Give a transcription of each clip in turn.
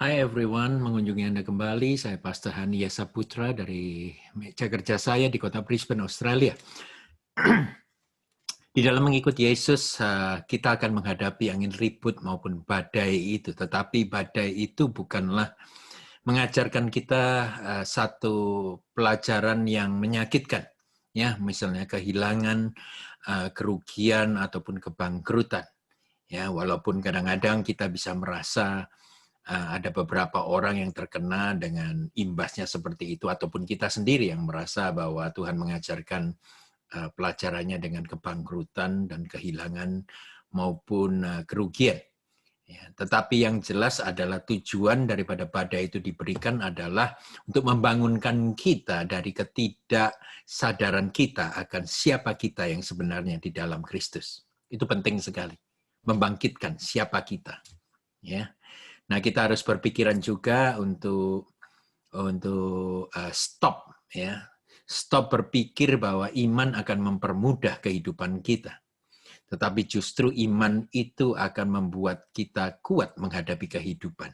Hai everyone, mengunjungi Anda kembali. Saya Pastor Hani Saputra dari meja kerja saya di kota Brisbane, Australia. Di dalam mengikuti Yesus, kita akan menghadapi angin ribut maupun badai itu. Tetapi badai itu bukanlah mengajarkan kita satu pelajaran yang menyakitkan. Ya, misalnya kehilangan, kerugian, ataupun kebangkrutan. Ya, walaupun kadang-kadang kita bisa merasa ada beberapa orang yang terkena dengan imbasnya seperti itu, ataupun kita sendiri yang merasa bahwa Tuhan mengajarkan pelajarannya dengan kebangkrutan dan kehilangan maupun kerugian. Ya, tetapi yang jelas adalah tujuan daripada badai itu diberikan adalah untuk membangunkan kita dari ketidaksadaran kita akan siapa kita yang sebenarnya di dalam Kristus. Itu penting sekali, membangkitkan siapa kita. Ya. Nah, kita harus berpikiran juga untuk stop, ya, stop berpikir bahwa iman akan mempermudah kehidupan kita, tetapi justru iman itu akan membuat kita kuat menghadapi kehidupan.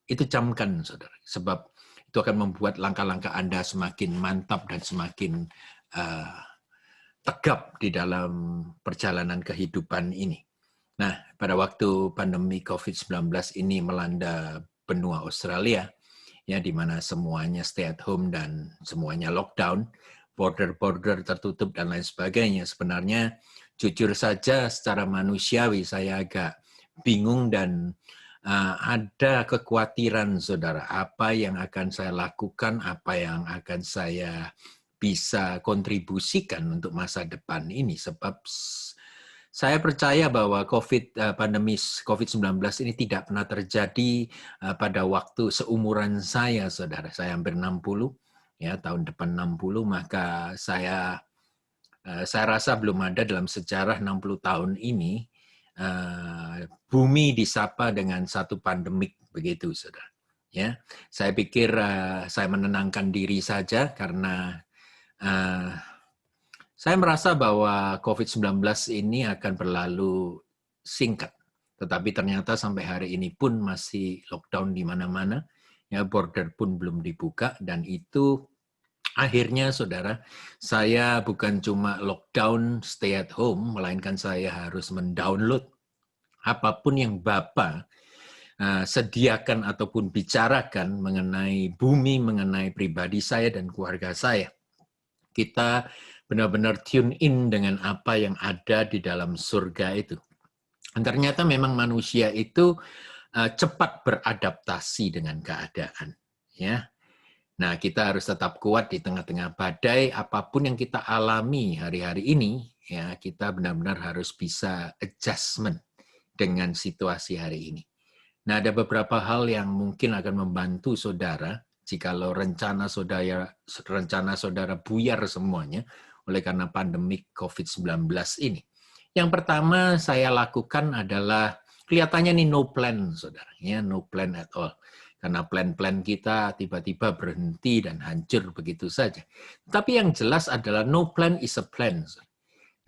Itu camkan, saudara, sebab itu akan membuat langkah-langkah Anda semakin mantap dan semakin tegap di dalam perjalanan kehidupan ini. Nah, pada waktu pandemi COVID-19 ini melanda benua Australia, ya, di mana semuanya stay at home dan semuanya lockdown, border-border tertutup dan lain sebagainya. Sebenarnya, jujur saja secara manusiawi saya agak bingung dan ada kekhawatiran, saudara, apa yang akan saya lakukan, apa yang akan saya bisa kontribusikan untuk masa depan ini, sebab saya percaya bahwa pandemi COVID-19 ini tidak pernah terjadi pada waktu seumuran saya, saudara. Saya hampir 60, ya, tahun depan 60, maka saya rasa belum ada dalam sejarah 60 tahun ini bumi disapa dengan satu pandemik begitu, saudara. Ya, saya pikir saya menenangkan diri saja karena saya merasa bahwa COVID-19 ini akan berlalu singkat, tetapi ternyata sampai hari ini pun masih lockdown di mana-mana, ya, border pun belum dibuka, dan itu akhirnya, saudara, saya bukan cuma lockdown stay at home, melainkan saya harus mendownload apapun yang Bapak sediakan ataupun bicarakan mengenai bumi, mengenai pribadi saya dan keluarga saya. Kita benar-benar tune in dengan apa yang ada di dalam surga itu. Dan ternyata memang manusia itu cepat beradaptasi dengan keadaan, ya. Nah, kita harus tetap kuat di tengah-tengah badai apapun yang kita alami hari-hari ini, ya. Kita benar-benar harus bisa adjustment dengan situasi hari ini. Nah, ada beberapa hal yang mungkin akan membantu saudara jikalau rencana saudara buyar semuanya oleh karena pandemik COVID-19 ini. Yang pertama saya lakukan adalah, kelihatannya nih no plan, saudara, ya, no plan at all. Karena plan-plan kita tiba-tiba berhenti dan hancur begitu saja. Tapi yang jelas adalah no plan is a plan.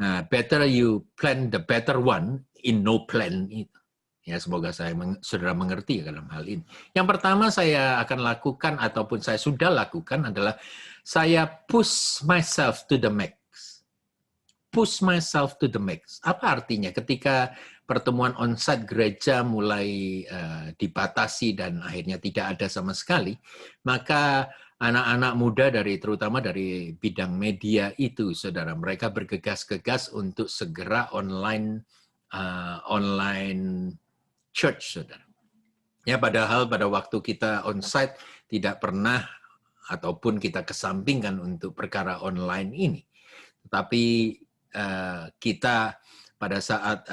Nah, better you plan the better one in no plan itu. Ya, semoga saudara mengerti dalam hal ini. Yang pertama saya akan lakukan ataupun saya sudah lakukan adalah saya push myself to the max. Push myself to the max. Apa artinya? Ketika pertemuan onsite gereja mulai dibatasi dan akhirnya tidak ada sama sekali, maka anak-anak muda terutama dari bidang media itu, saudara, mereka bergegas-gegas untuk segera online church, saudara. Ya, padahal pada waktu kita onsite tidak pernah ataupun kita kesampingkan untuk perkara online ini. Tetapi kita pada saat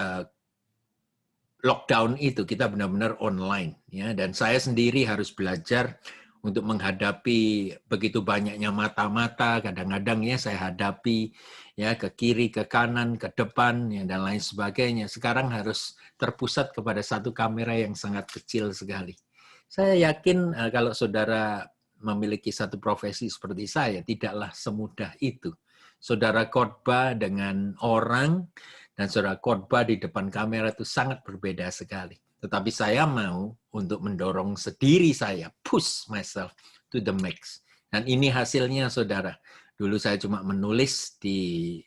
lockdown itu kita benar-benar online, ya, dan saya sendiri harus belajar untuk menghadapi begitu banyaknya mata-mata. Kadang-kadang ya saya hadapi ya ke kiri, ke kanan, ke depan, ya, dan lain sebagainya. Sekarang harus terpusat kepada satu kamera yang sangat kecil sekali. Saya yakin kalau saudara memiliki satu profesi seperti saya, tidaklah semudah itu. Saudara khotbah dengan orang dan saudara khotbah di depan kamera itu sangat berbeda sekali. Tetapi saya mau untuk mendorong diri saya, push myself to the max. Dan ini hasilnya, saudara. Dulu saya cuma menulis di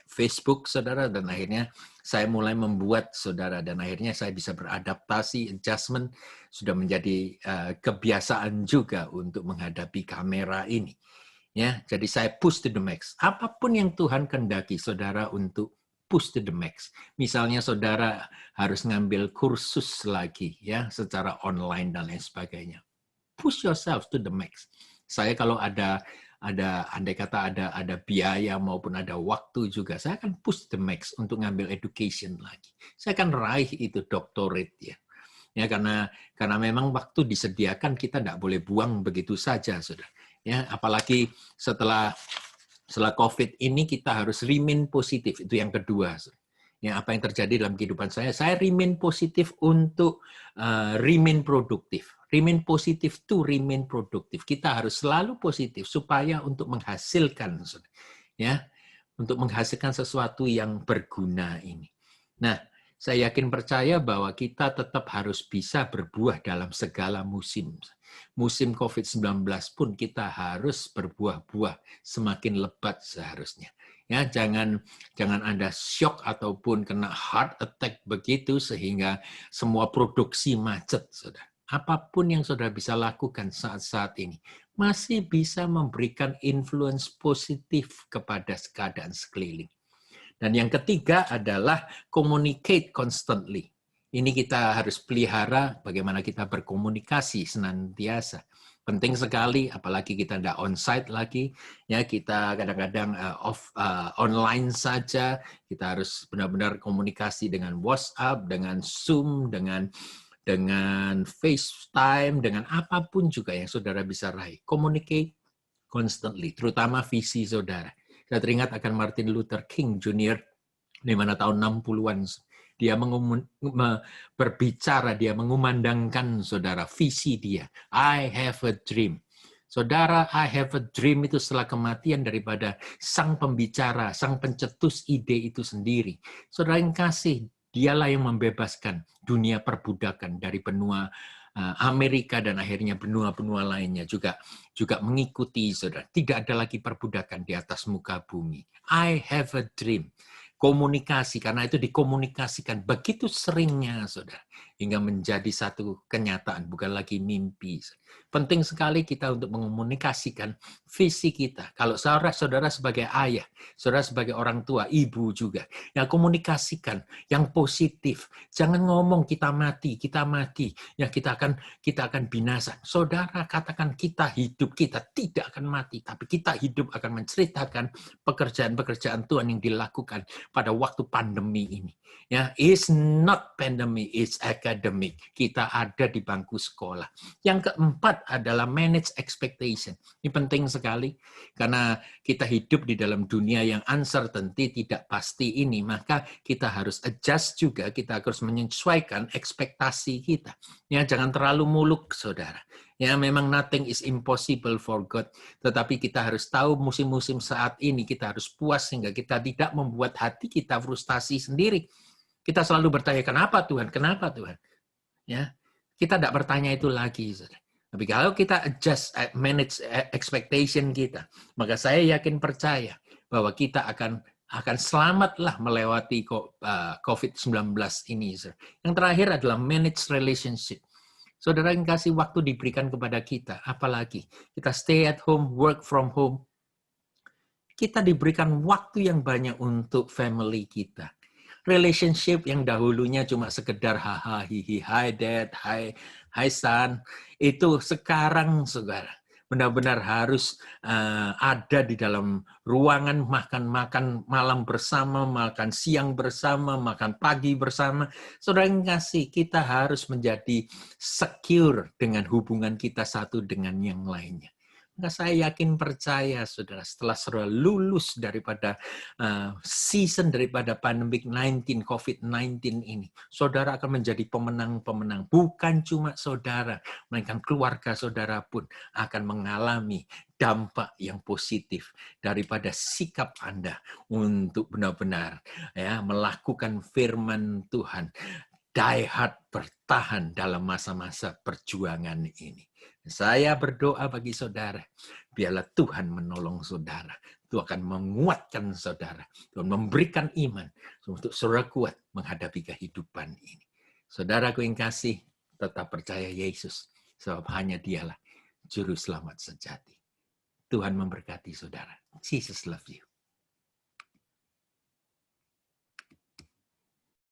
Facebook, saudara, dan akhirnya saya mulai membuat, saudara, dan akhirnya saya bisa beradaptasi, adjustment, sudah menjadi kebiasaan juga untuk menghadapi kamera ini. Ya, jadi saya push to the max. Apapun yang Tuhan kehendaki, saudara, untuk push to the max. Misalnya saudara harus ngambil kursus lagi, ya, secara online dan lain sebagainya. Push yourself to the max. Saya kalau ada andai kata ada biaya maupun ada waktu juga, saya akan push the max untuk ngambil education lagi. Saya akan raih itu doctorate, ya. Ya, karena memang waktu disediakan, kita tidak boleh buang begitu saja, saudara. Ya, apalagi setelah COVID ini kita harus remain positif, itu yang kedua. Ya, apa yang terjadi dalam kehidupan saya remain positif untuk remain produktif. Remain positif to remain produktif. Kita harus selalu positif supaya untuk menghasilkan, ya, untuk menghasilkan sesuatu yang berguna ini. Nah, saya yakin percaya bahwa kita tetap harus bisa berbuah dalam segala musim. Musim COVID-19 pun kita harus berbuah-buah, semakin lebat seharusnya. Ya, jangan Anda shock ataupun kena heart attack begitu sehingga semua produksi macet, saudara. Apapun yang saudara bisa lakukan saat-saat ini masih bisa memberikan influence positif kepada keadaan sekeliling. Dan yang ketiga adalah communicate constantly. Ini kita harus pelihara bagaimana kita berkomunikasi senantiasa. Penting sekali, apalagi kita tidak onsite lagi, ya kita kadang-kadang online saja. Kita harus benar-benar komunikasi dengan WhatsApp, dengan Zoom, dengan FaceTime, dengan apapun juga yang saudara bisa raih. Communicate constantly, terutama visi saudara. Saya teringat akan Martin Luther King Jr. di mana tahun 60-an dia berbicara, dia mengumandangkan, saudara, visi dia. I have a dream. Saudara, I have a dream itu setelah kematian daripada sang pembicara, sang pencetus ide itu sendiri. Saudara yang kasih, dialah yang membebaskan dunia perbudakan dari benua Amerika dan akhirnya benua-benua lainnya juga mengikuti, saudara. Tidak ada lagi perbudakan di atas muka bumi. I have a dream. Komunikasi, karena itu dikomunikasikan begitu seringnya, saudara, hingga menjadi satu kenyataan, bukan lagi mimpi. Penting sekali kita untuk mengomunikasikan visi kita. Kalau saudara sebagai ayah, saudara sebagai orang tua, ibu juga, yang komunikasikan yang positif. Jangan ngomong kita mati, ya kita akan binasa. Saudara katakan kita hidup, kita tidak akan mati, tapi kita hidup akan menceritakan pekerjaan-pekerjaan Tuhan yang dilakukan pada waktu pandemi ini. Ya, it's not pandemic, it's academic. Kita ada di bangku sekolah. Yang keempat adalah manage expectation. Ini penting sekali karena kita hidup di dalam dunia yang uncertainty, tidak pasti ini, maka kita harus adjust juga, kita harus menyesuaikan ekspektasi kita. Ya, jangan terlalu muluk, saudara. Ya, memang nothing is impossible for God. Tetapi kita harus tahu musim-musim saat ini kita harus puas sehingga kita tidak membuat hati kita frustasi sendiri. Kita selalu bertanya, kenapa Tuhan? Kenapa Tuhan? Ya, kita tidak bertanya itu lagi. Tapi kalau kita adjust, manage expectation kita, maka saya yakin percaya bahwa kita akan selamatlah melewati COVID-19 ini. Yang terakhir adalah manage relationship. Saudara yang kasih waktu diberikan kepada kita, apalagi kita stay at home, work from home, kita diberikan waktu yang banyak untuk family kita. Relationship yang dahulunya cuma sekedar haha, hihi, hi dad, hi son, itu sekarang, saudara, benar-benar harus ada di dalam ruangan, makan malam bersama, makan siang bersama, makan pagi bersama. Saudara yang kasih, kita harus menjadi secure dengan hubungan kita satu dengan yang lainnya. Maka saya yakin percaya, saudara, setelah saudara lulus daripada season daripada pandemic COVID-19 ini, saudara akan menjadi pemenang-pemenang. Bukan cuma saudara, melainkan keluarga saudara pun akan mengalami dampak yang positif daripada sikap Anda untuk benar-benar ya melakukan firman Tuhan. die hard bertahan dalam masa-masa perjuangan ini. Saya berdoa bagi saudara, biarlah Tuhan menolong saudara. Tuhan akan menguatkan saudara. Tuhan memberikan iman untuk saudara kuat menghadapi kehidupan ini. Saudaraku yang kasih, tetap percaya Yesus. Sebab hanya dialah Juru Selamat sejati. Tuhan memberkati saudara. Jesus love you.